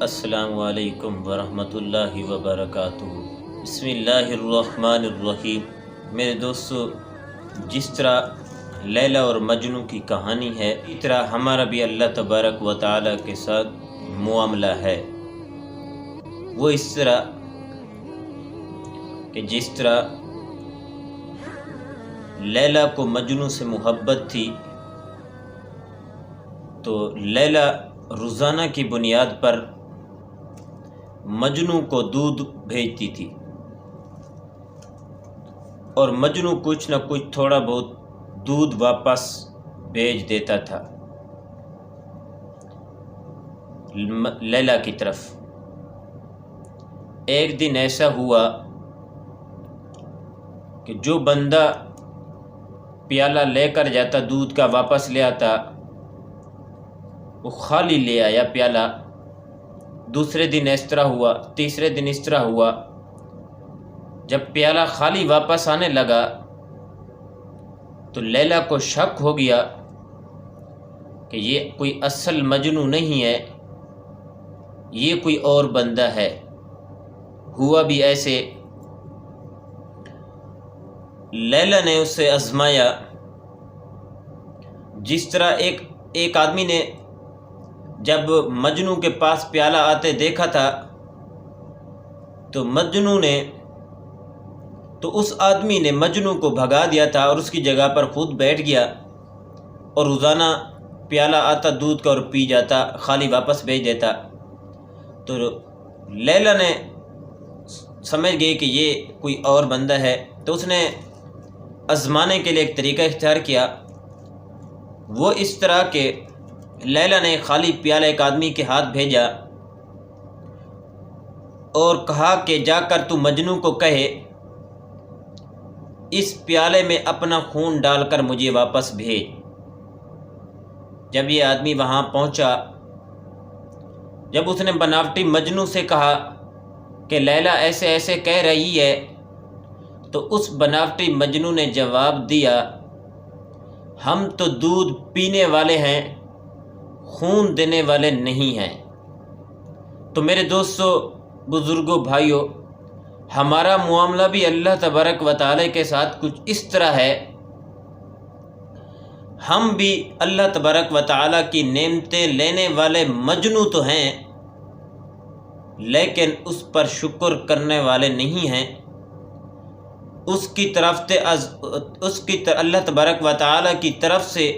السلام علیکم ورحمۃ اللہ وبرکاتہ۔ بسم اللہ الرحمن الرحیم۔ میرے دوستو، جس طرح لیلا اور مجنوں کی کہانی ہے، اسی طرح ہمارا بھی اللہ تبارک و تعالیٰ کے ساتھ معاملہ ہے۔ وہ اس طرح کہ جس طرح لیلا کو مجنوں سے محبت تھی، تو لیلا روزانہ کی بنیاد پر مجنوں کو دودھ بھیجتی تھی، اور مجنوں کچھ نہ کچھ تھوڑا بہت دودھ واپس بھیج دیتا تھا لیلا کی طرف۔ ایک دن ایسا ہوا کہ جو بندہ پیالہ لے کر جاتا دودھ کا واپس لے آتا، وہ خالی لے آیا پیالہ۔ دوسرے دن اس طرح ہوا، تیسرے دن اس طرح ہوا۔ جب پیالہ خالی واپس آنے لگا تو لیلا کو شک ہو گیا کہ یہ کوئی اصل مجنوں نہیں ہے، یہ کوئی اور بندہ ہے۔ ہوا بھی ایسے، لیلا نے اسے آزمایا۔ جس طرح ایک آدمی نے جب مجنوں کے پاس پیالہ آتے دیکھا تھا، تو مجنوں نے اس آدمی نے مجنوں کو بھگا دیا تھا اور اس کی جگہ پر خود بیٹھ گیا، اور روزانہ پیالہ آتا دودھ کا اور پی جاتا، خالی واپس بھیج دیتا۔ تو لیلا نے سمجھ گئی کہ یہ کوئی اور بندہ ہے، تو اس نے آزمانے کے لیے ایک طریقہ اختیار کیا۔ وہ اس طرح کہ لیلا نے خالی پیالہ ایک آدمی کے ہاتھ بھیجا اور کہا کہ جا کر تو مجنوں کو کہے اس پیالے میں اپنا خون ڈال کر مجھے واپس بھیج۔ جب یہ آدمی وہاں پہنچا، جب اس نے بناوٹی مجنوں سے کہا کہ لیلا ایسے ایسے کہہ رہی ہے، تو اس بناوٹی مجنوں نے جواب دیا، ہم تو دودھ پینے والے ہیں، خون دینے والے نہیں ہیں۔ تو میرے دوستو، بزرگوں، بھائیوں، ہمارا معاملہ بھی اللہ تبارک و تعالی کے ساتھ کچھ اس طرح ہے۔ ہم بھی اللہ تبارک و تعالی کی نعمتیں لینے والے مجنوں تو ہیں، لیکن اس پر شکر کرنے والے نہیں ہیں۔ اس کی طرف اللہ تبارک و تعالی کی طرف سے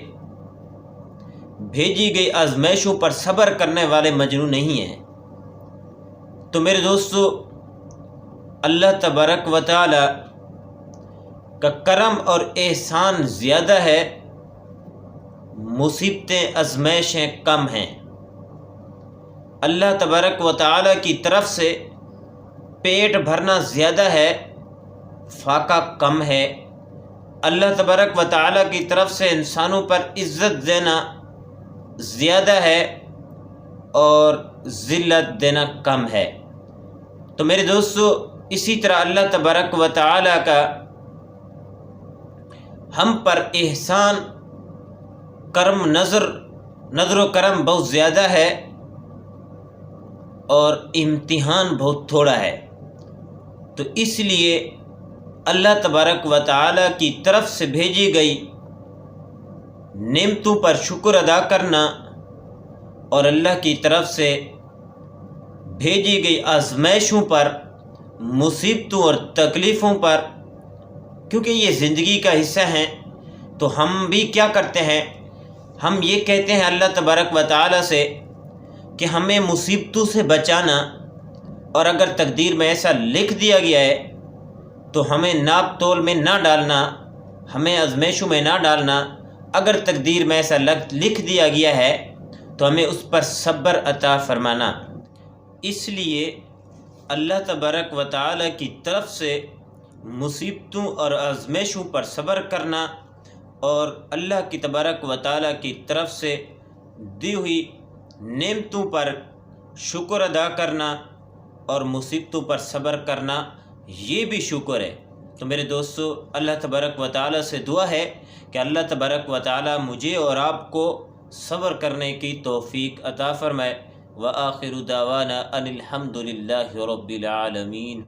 بھیجی گئی آزمائشوں پر صبر کرنے والے مجنوں نہیں ہیں۔ تو میرے دوستو، اللہ تبارک و تعالی کا کرم اور احسان زیادہ ہے، مصیبتیں آزمائشیں کم ہیں۔ اللہ تبارک و تعالی کی طرف سے پیٹ بھرنا زیادہ ہے، فاقہ کم ہے۔ اللہ تبارک و تعالی کی طرف سے انسانوں پر عزت دینا زیادہ ہے اور ذلت دینا کم ہے۔ تو میرے دوستو، اسی طرح اللہ تبارک و تعالی کا ہم پر احسان، کرم، نظر و کرم بہت زیادہ ہے، اور امتحان بہت تھوڑا ہے۔ تو اس لیے اللہ تبارک و تعالی کی طرف سے بھیجی گئی نعمتوں پر شکر ادا کرنا، اور اللہ کی طرف سے بھیجی گئی آزمائشوں پر، مصیبتوں اور تکلیفوں پر، کیونکہ یہ زندگی کا حصہ ہیں، تو ہم بھی کیا کرتے ہیں، ہم یہ کہتے ہیں اللہ تبارک و تعالی سے کہ ہمیں مصیبتوں سے بچانا، اور اگر تقدیر میں ایسا لکھ دیا گیا ہے تو ہمیں ناپ تول میں نہ ڈالنا، ہمیں آزمائشوں میں نہ ڈالنا۔ اگر تقدیر میں ایسا لکھ دیا گیا ہے تو ہمیں اس پر صبر عطا فرمانا۔ اس لیے اللہ تبارک و تعالی کی طرف سے مصیبتوں اور آزمائشوں پر صبر کرنا، اور اللہ کی تبارک و تعالی کی طرف سے دی ہوئی نعمتوں پر شکر ادا کرنا اور مصیبتوں پر صبر کرنا، یہ بھی شکر ہے۔ تو میرے دوستو، اللہ تبارک و تعالی سے دعا ہے کہ اللہ تبارک و تعالی مجھے اور آپ کو صبر کرنے کی توفیق عطا فرمائے۔ وآخر دعوانا ان الحمد للہ رب العالمین۔